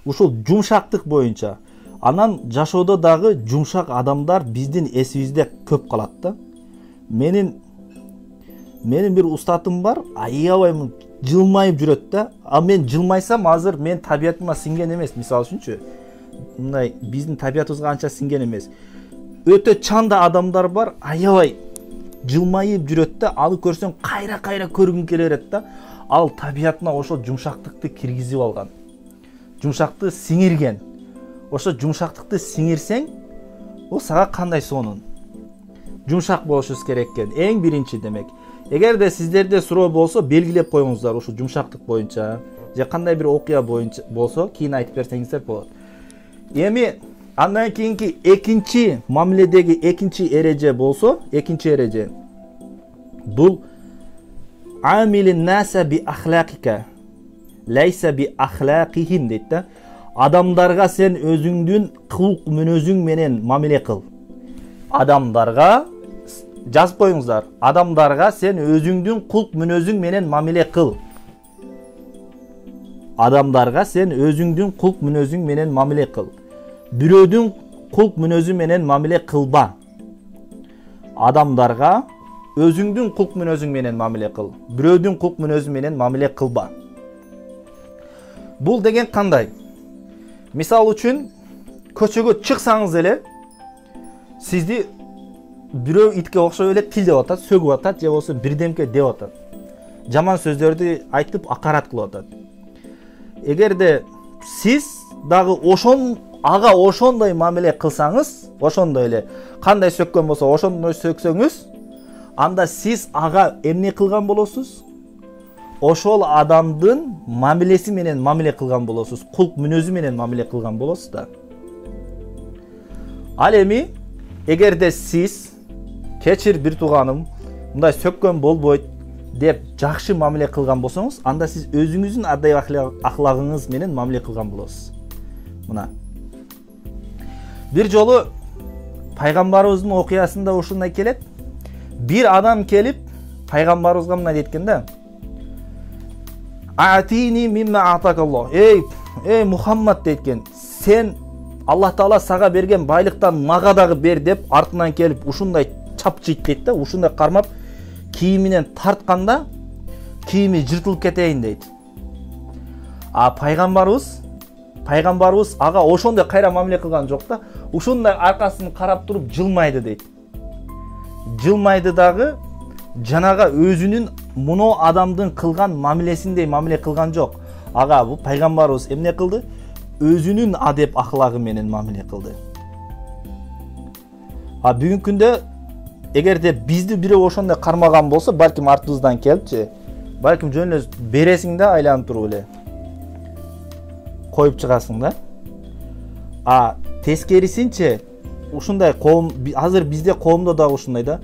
Ушул жумшактык боюнча анан жашоодо дагы жумшак адамдар биздин эсибизде көп калат да. Менин бир устатым бар, аябай жылмайып жүрөт да. А мен жылмайсам азыр мен табиятыма сиңген эмес. Мисалы үчүнчү, мындай биздин табиятыбызга анча сиңген эмес. Өтө чанда адамдар бар, аябай жылмайып жүрөт да. Аны көрсөң кайра көргүң келе берет да. Ал табиятына ошол жумшактыкты киргизип алган. Жумшакты сиңирген. Ошо жумшактыкты сиңирсең, ол сага кандай сонун? Жумшак болушубуз керек экен. Эң биринчи демек. Эгерде сиздерде суроо болсо, белгилеп коюңуздар ушу жумшактык боюнча, же кандай бир окуя боюнча болсо, кийин айтып берсеңиздер болот. Эми андан кийинки экинчи мамиледеги экинчи эреже болсо, экинчи эреже бул амилин наса би ахлакика лайса би ахлакихим дейт да. Адамдарга сен өзүңдүн кылык мүнөзүң менен мамиле кыл. Адамдарга жазып коюңуздар. Адамдарга сен өзүңдүн кылык мүнөзүң менен мамиле кыл. Адамдарга сен өзүңдүн кылык мүнөзүң менен мамиле кыл. Бирөөдүн кылык мүнөзү менен мамиле кылба. Адамдарга өзүңдүн кылык мүнөзүң менен мамиле кыл. Бирөөдүн кылык мүнөзү менен мамиле кылба. Бул деген кандай? Мисал үчүн, көчөгө чыксаңыз эле, сизди бирөө итке окшоп эле тилдеп атат, сөгүп атат, же болбосо бирдемке деп атат. Жаман сөздөрдү айтып акарат кылып атат. Эгерде сиз дагы ага ошондой мамиле кылсаңыз, ошондой эле кандай сөккөн болсо ошондой сөксөңүз, анда сиз ага эмне кылган болосуз? Ошол адамдын мамилеси менен мамиле кылган болосуз, кылык мүнөзү менен мамиле кылган болосуз да. Ал эми эгерде сиз кечир бир тууганым, мындай сөккөн болбойт деп жакшы мамиле кылган болсоңуз, анда сиз өзүңүздүн адайы ахлагыңыз менен мамиле кылган болосуз. Мына бир жолу пайгамбарыбыздын окуясында ушундай келет. Бир адам келип пайгамбарыбызга мындай дейт да: Атини мимма атакаллах. Эй Мухаммад дейткен, сен Аллах Таала сага берген байлыктан мага дагы бер деп артынан келип ушундай чапчыйт дейт да, ушундай кармап кийиминен тартканда кийими жыртылып кетейин дейт. А пайгамбарыбыз ага ошондой кайра мамиле кылган жок да, ушундай аркасын карап туруп жылмайды дейт. Жылмайды дагы жанага өзүнүн муну адамдын кылган мамилесиндей мамиле кылган жок. Ага бул пайгамбарыбыз эмне кылды? Өзүнүн адеп ахлагы менен мамиле кылды. А бүгүнкү күндө эгерде бизди бирөө ошондой кармаган болсо, балким артыбыздан келипчи, балким жөн эле бересиң да, айланып туруп эле коюп чыгасың да. А тескерисинче ушундай коом, азыр бизде коомдо да ушундай да.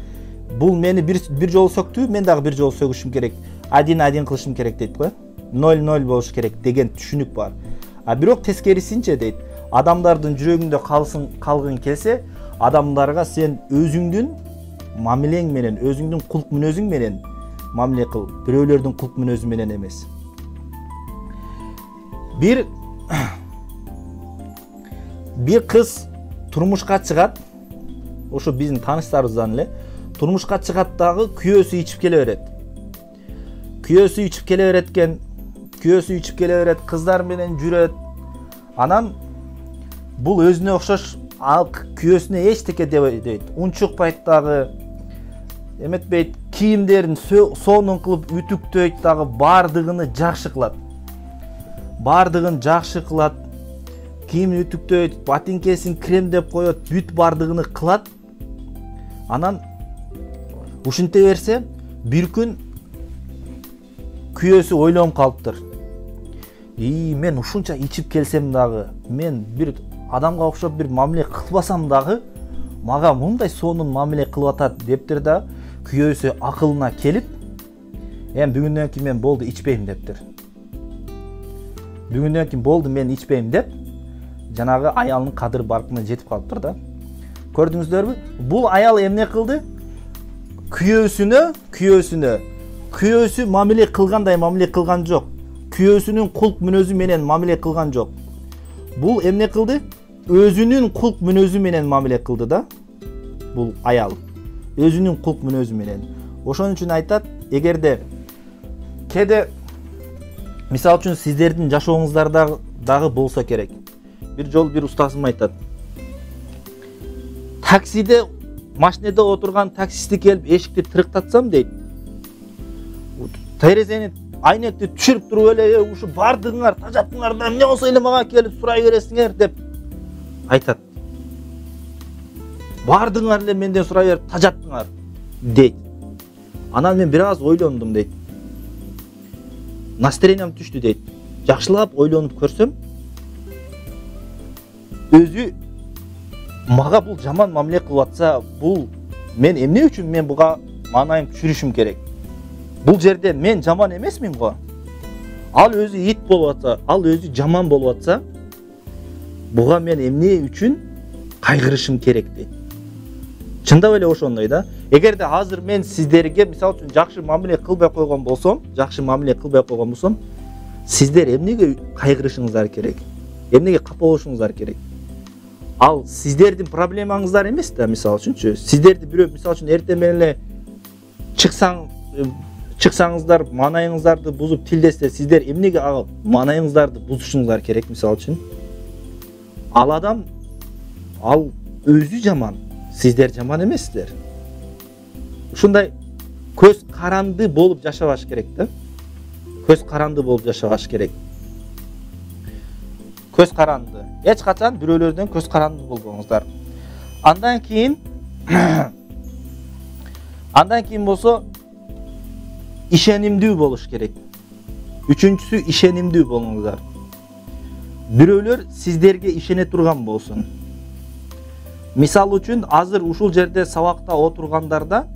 Бул мени бир жолу сөктү, мен дагы бир жолу сөгүшүм керек. Один кылышым керек дейт го. 0-0 болуш керек деген түшүнүк бар. А бирок тескерисинче дейт, адамдардын жүрөгүндө калгын келсе, адамдарга сен өзүңдүн мамилең менен, өзүңдүн кылык мүнөзүң менен мамиле кыл, бирөөлөрдүн кылык мүнөзү менен эмес. Бир кыз турмушка чыгат, ошо биздин тааныштарыбыздан эле, турмушка чыгат дагы күйөөсү ичип келе берет. Күйөөсү ичип келе берет, кыздар менен жүрөт. Анан бул өзүнө окшош күйөөсүнө эчтеке дебейт, унчукпайт дагы, эметпейт, кийимдерин сонун кылып ütүктөйт дагы, бардыгын жакшы кылат. Кийимин ütүктөйт, ботинкесин кремдеп коет, бүт бардыгын кылат. Анан ушинте берсе, бир күн күйөөсү ойлонуп калыптыр. Мен ушунча ичип келсем дагы, мен бир адамга окшоп бир мамиле кылбасам дагы, мага мындай сонун мамиле кылып атат дептир да, күйөөсү акылына келип, бүгүндөн кийин мен болду ичпейм дептир. Бүгүндөн кийин болду мен ичпейм деп, жанагы аялынын кадыр баркына жетип калыптыр да. Көрдүңүздөрбү? Бул аял эмне кылды? күйөөсү мамиле кылгандай мамиле кылган жок. Күйөөсүнүн кулк мүнөзү менен мамиле кылган жок. Бул эмне кылды? Өзүнүн кулк мүнөзү менен мамиле кылды да. Бул аял өзүнүн кулк мүнөзү менен. Ошон үчүн айтат, эгерде кээде мисалы үчүн сиздердин жашооңуздарда дагы болсо керек. Бир жолу бир устазым айтат. Таксиде, машинеде отурган таксисти келип эшикти тырыктатсам дейт. Терезени, айнекти түшүрүп туруп эле, ушу бардыңар, тажаттыңар да эмне болсо эле мага келип сурай бересиңер деп айтат. Бардыңар эле менден сурай берип тажаттыңар дейт. Анан мен бир аз ойлондум дейт. Настроениям түштү дейт. Жакшылап ойлонуп көрсөм, өзү мага бул жаман мамиле кылып атса, бул мен эмне үчүн мен буга маанайым түшүрүшүм керек? Бул жерде мен жаман эмесмин го. Ал өзү ит болуп атса, ал өзү жаман болуп атса, буга мен эмне үчүн кайгырышым керек дейт. Чындап эле ошондой да. Эгерде азыр мен сиздерге мисалы үчүн жакшы мамиле кылбай койгон болсом, сиздер эмнеге кайгырышыңыздар керек? Эмнеге капа болушуңуздар керек? Ал сиздердин проблемаңыздар эмес да, мисалы үчүнчү. Сиздерди бирөө мисалы үчүн эртең менен эле чыксаңыздар, маанайыңыздарды бузуп тилдесе, сиздер эмнеге ал маанайыңыздарды бузушуңуздар керек, мисалы үчүн? Ал адам, ал өзү жаман, сиздер жаман эмессиздер. Ушундай көз каранды болуп жашабаш керек да. Көз каранды болуп жашабаш керек. Көз каранды. Эч качан бирөөлөрдөн көз каранды болбоңуздар. Андан кийин болсо ишенимдүү болуш керек. Үчүнчүсү ишенимдүү болуңуздар. Бирөөлөр сиздерге ишене турган болсун. Мисалы үчүн азыр ушул жерде сабакта отургандарда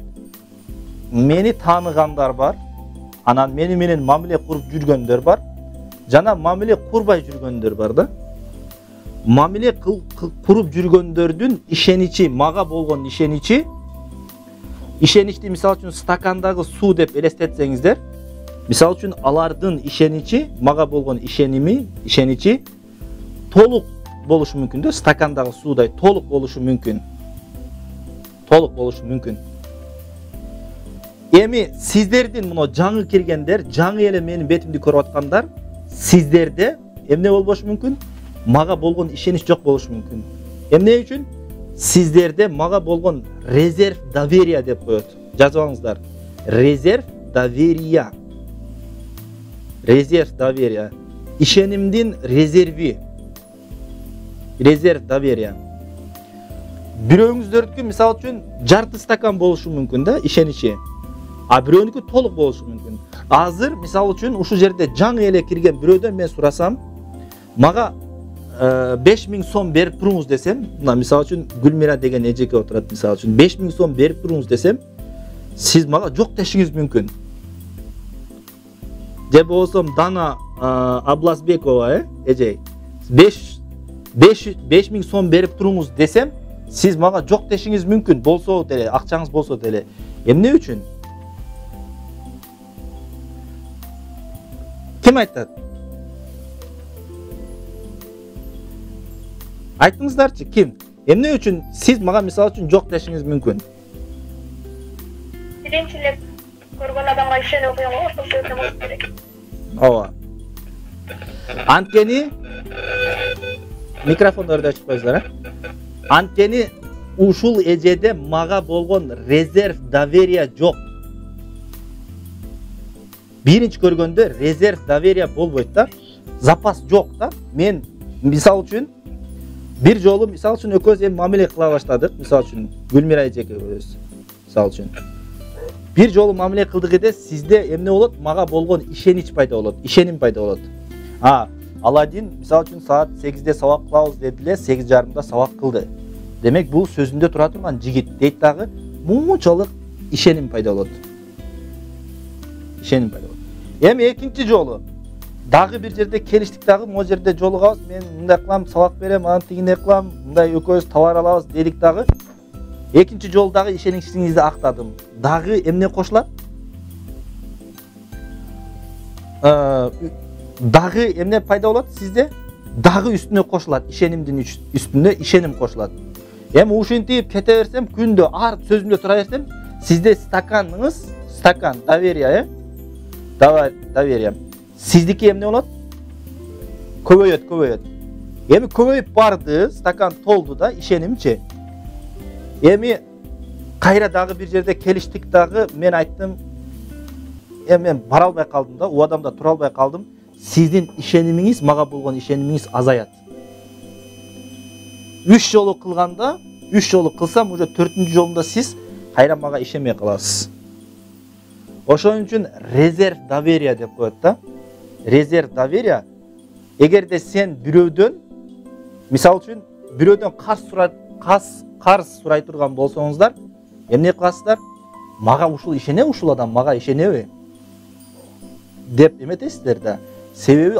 мени тааныгандар бар, анан мени менен мамиле куруп жүргөндөр бар, жана мамиле курбай жүргөндөр бар да. Мамиле куруп жүргөндөрдүн ишеничи, мага болгон ишеничти мисалы үчүн стакандагы суу деп элестетсеңиздер, мисалы үчүн алардын ишеничи, мага болгон ишеничи толук болушу мүмкүн да, стакандагы суудай толук болушу мүмкүн. Эми сиздердин мына жаңы киргендер, жаңы эле менин бетимди көрүп аткандар, сиздерде эмне болбошу мүмкүн? Мага болгон ишенич жок болушу мүмкүн. Эмне үчүн? Сиздерде мага болгон резерв доверия деп коет. Жазып алыңыздар. Резерв доверия. Ишенимдин резерви. Резерв доверия. Бирөөңүздөрдүкү мисалы үчүн жарты стакан болушу мүмкүн да, ишеничи. А бирөөнүкү толук болушу мүмкүн. Азыр мисалы үчүн ушул жерде жаңы эле кирген бирөөдөн мен сурасам, мага 5000 сом берип туруңуз десем, мына мисалы үчүн Гүлмира деген эжеке отурат, мисалы үчүн 5000 сом берип туруңуз десем, сиз мага жок дешиңиз мүмкүн. Же болбосо Дана Аблазбекова, эжей, 5000 сом берип туруңуз десем, сиз мага жок дешиңиз мүмкүн, болсо деле, акчаңыз болсо деле. Эмне үчүн? Ким айтат? Айтыңыздарчы, ким? Эмне үчүн сиз мага мисалы үчүн жок дешиңиз мүмкүн? Биринчилеп көргөн адамга ишенип окуйм го, ошол себептен болуш керек. Ооба. Анткени микрофондорду ачып коюңуздар, Анткени ушул эжеде мага болгон резерв доверия жок. Биринчи көргөндө резерв доверия болбойт да, запас жок да. Мен мисалы үчүн бир жолу мисалы үчүн экөөбүз эми мамиле кыла баштадык, мисалы үчүн Гүлмира эжекебиз мисалы үчүн. Бир жолу мамиле кылдык эде, сизде эмне болот? Мага болгон ишенич пайда болот, ишеним пайда болот. Аладин мисалы үчүн саат 8-де сабак кылабыз деди эле, 8:30-да сабак кылды. Демек бул сөзүндө тура турган жигит дейт дагы, мунчалык ишеним пайда болот. Эми экинчи жолу дагы бир жерде келиштик дагы, могу жерде жолугабыз, мен мындай кылам, сабак берем, анан тигиндей кылам, мындай экөөбүз товар алабыз дедик дагы. Экинчи жолу дагы ишеничиңизди актадым. Дагы эмне кошулат? Дагы эмне пайда болот сизде? Дагы үстүнө кошулат, ишенимдин үстүнө ишеним кошулат. Эми ушинтип кете берсем, күндө ар сөзүмдө тура берсем, сизде стакан доверие, доверие. Сиздики эмне болот? Көбөйөт. Эми көбөйүп барды, стакан толду да, ишенимчи. Эми кайра дагы бир жерде келиштик дагы, мен айттым, мен бара албай калдым да, убадамда тура албай калдым. Сиздин ишенимиңиз, мага болгон ишенимиңиз азаят. 3 жолу кылганда, 3 жолу кылсам, уже 4-нчү жолунда сиз кайра мага ишенбей каласыз. Ошон үчүн резерв доверия деп коет да. Резерв доверия. Эгерде сен бирөөдөн, мисалы үчүн, бирөөдөн карыз сурай турган болсоңуздар, эмне кыласыздар? Мага ушул ишене, ушул адам мага ишенеби? Деп эметесиздер да. Себеби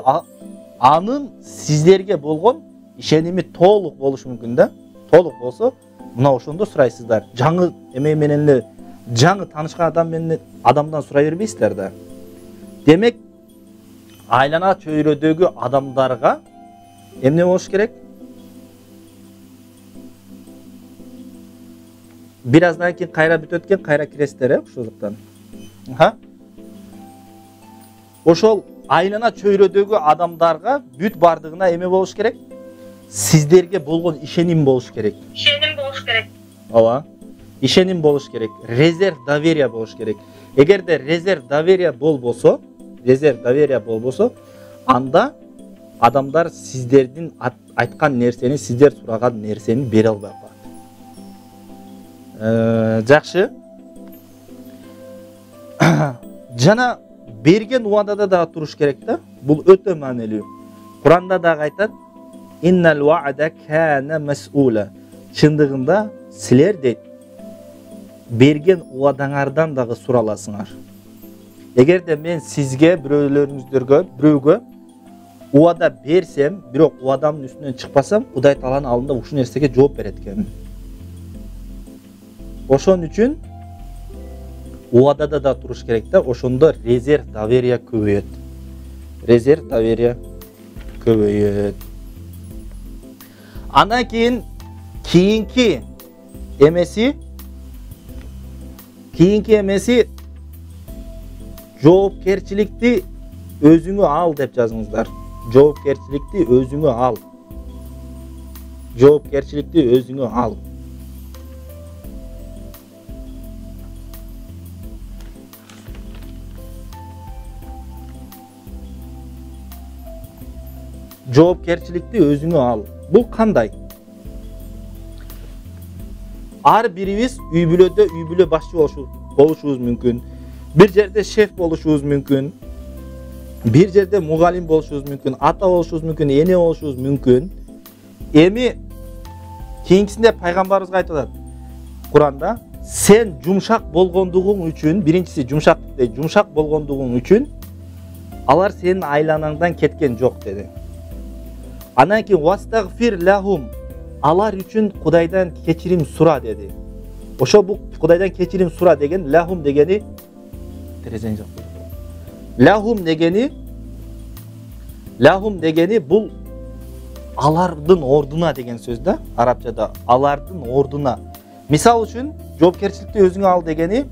анын сиздерге болгон ишеними толук болушу мүмкүн да. Толук болсо, мына ошондо сурайсыздар. Жаңы эме менен эле, жаңы таанышкан адамдан сурай бербейсиздер да. Демек, айлана чөйрөдөгү адамдарга эмне болуш керек? Бир аздан кийин кайра бүтөт экен, кайра киресиздер, ошондуктан. Ошол айлана чөйрөдөгү адамдарга бүт бардыгына эме болуш керек? Сиздерге болгон ишеним болуш керек. İşenim buluş gerek. Ооба. Ишеним болуш керек. Резерв доверия болуш керек. Эгерде резерв доверия болбосо, анда адамдар сиздердин айткан нерсени, сиздер сураган нерсени бере албай калат. Жакшы. Жана берген убадада дагы туруш керек да. Бул өтө маанилүү. Куранда дагы айтат: "Иннал вa'da kana mas'ula." Чындыгында силер дейт, берген убадаңардан дагы сураласыңар. Эгерде мен сизге, бирөөгө убада берсем, бирок убадамдын үстүнөн чыкпасам, Кудай Тааланын алдында ушул нерсеге жооп берет экен. Ошон үчүн убадада да туруш керек да, ошондо резерв доверия көбөйөт. Резерв доверия көбөйөт. Андан кийинки эмеси жоопкерчиликти өзүңө ал деп жазыңыздар. Жоопкерчиликти өзүңө ал. Жоопкерчиликти өзүңө ал. Жоопкерчиликти өзүңө ал. Бул кандай? Ар бирибиз үй бүлө башчы болушубуз мүмкүн. Бир жерде шеф болушубуз мүмкүн. Бир жерде мугалим болушубуз мүмкүн, ата болушубуз мүмкүн, эне болушубуз мүмкүн. Эми кийинкисинде пайгамбарыбыз айтып атат Куранда, сен жумшак болгондугуң үчүн, биринчиси жумшак болгондугуң үчүн алар сенин айланаңдан кеткен жок деди. Анан кийин вастагфир лахум, алар үчүн Кудайдан кечирим сура деди. Ошо бул Кудайдан кечирим сура деген лахум дегени Лахум дегени бул алардын ордуна деген сөз да, арабчада алардын ордуна. Мисал үчүн, жоопкерчиликти өзүңө ал дегени,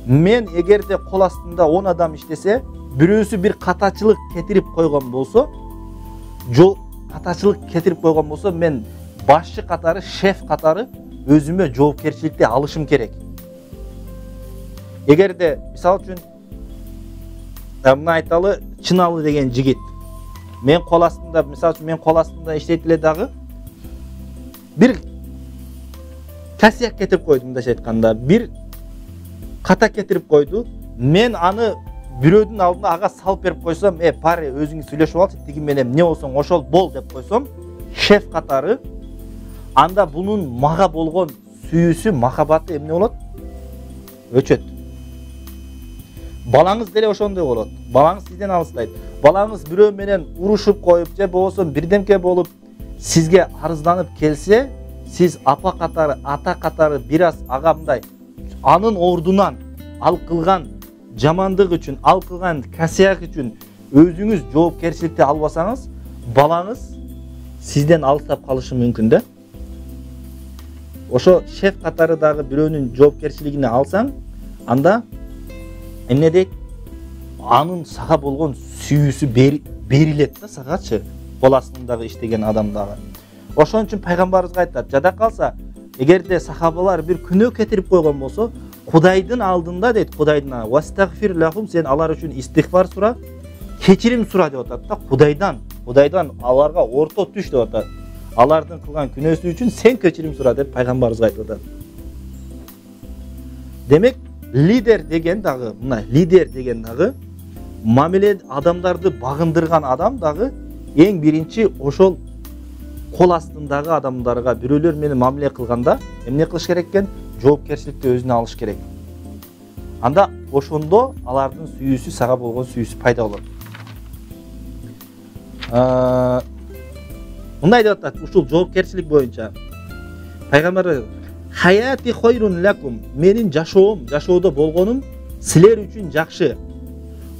мен эгерде кол астында 10 адам иштесе, бирөөсү бир катачылык кетирип койгон болсо, мен башчы катары, шеф катары өзүмө жоопкерчиликти алышым керек. Эгерде, мисал үчүн, мына айталы Чыналы деген жигит. Мен кол астында иштейт эле дагы бир касияк кетирип койду, мындайча айтканда, бир ката кетирип койду. Мен аны бирөөдүн алдына ага салып берип койсом, паре өзүң сүйлөшүп алчы, тиги менен эмне болсоң ошол бол деп койсом, шеф катары, анда бунун мага болгон сүйүүсү, махабаты эмне болот? Өчөт. Балаңыз деле ошондой болот. Балаңыз сизден алыстайт. Балаңыз бирөө менен урушуп коюп, же болбосо бирдемке болуп сизге арызданып келсе, сиз апа катары, ата катары бир аз агамдай анын ордунан ал кылган жамандык үчүн, ал кылган касыяк үчүн өзүңүз жоопкерчиликти албасаңыз, балаңыз сизден алыстап калышы мүмкүн да. Ошо шеф катары дагы бирөөнүн жоопкерчилигине алсаң, анда эмне дейт? Анын сага болгон сүйүүсү берилет да сагачы, кол астындагы иштеген адамдагы. Ошон үчүн пайгамбарыбыз айтат, жада калса, эгерде сахабалар бир күнөө кетирип койгон болсо, Кудайдын алдында дейт, Кудайдын вастагфир лахум, сен алар үчүн истигфар сура, кечирим сура деп атат да, Кудайдан аларга орто түш деп атат. Алардын кылган күнөөсү үчүн сен кечирим сура деп пайгамбарыбыз айтып атат. Демек, лидер деген дагы, мамиле адамдарды багындырган адам дагы эң биринчи ошол кол астындагы адамдарга бирөөлөр менен мамиле кылганда эмне кылыш керек экен? Жоопкерчиликти өзүнө алыш керек. Анда ошондо алардын сүйүүсү, сага болгон сүйүүсү пайда болот. Мындай деп атат, ушул жоопкерчилик боюнча пайгамбар хаяти хойрун лакум, менин жашоодо болгонум силер үчүн жакшы.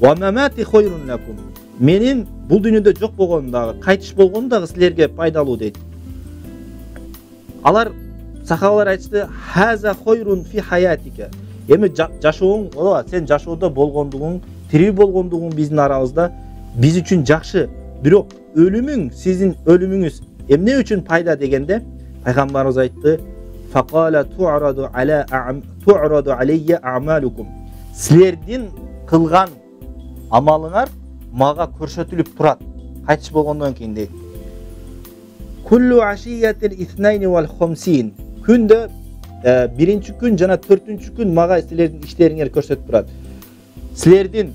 Ва мамати хойрун лакум, менин бул дүйнөдө жок болгонум дагы, кайтыш болгонум дагы силерге пайдалуу дейт. Алар сахабалар айтышты, хаза хойрун фи хаятика. Эми жашооң, ооба, сен жашоодо болгондугуң, тирүү болгондугуң биздин арабызда биз үчүн жакшы. Бирок өлүмүң, сиздин өлүмүңүз эмне үчүн пайда дегенде, пайгамбарыбыз айтты, фaqala tu'radu alayya a'malukum. Силердин кылган амалыңар мага көрсөтүлүп турат. Кайтыш болгондон кийин дейт. Kullu ashiyatil ithnaini wal khamsin. Күндө биринчи күн жана 4-күн мага силердин иштериңер көрсөтүп турат. Силердин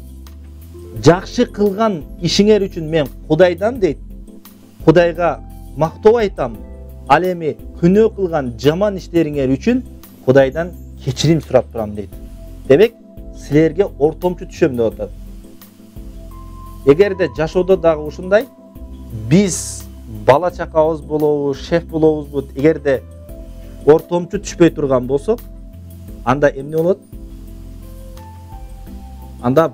жакшы кылган ишиңер үчүн мен Кудайдан дейт, Кудайга мактоо айтам. Ал эми күнөө кылган жаман иштериңер үчүн Кудайдан кечирим сурап турам дейт. Демек, силерге ортомчу түшөм деп атат. Эгерде жашоодо дагы ушундай, биз бала чакабыз болобу, шеф болобузбу, эгерде ортомчу түшпөй турган болсок, анда эмне болот? Анда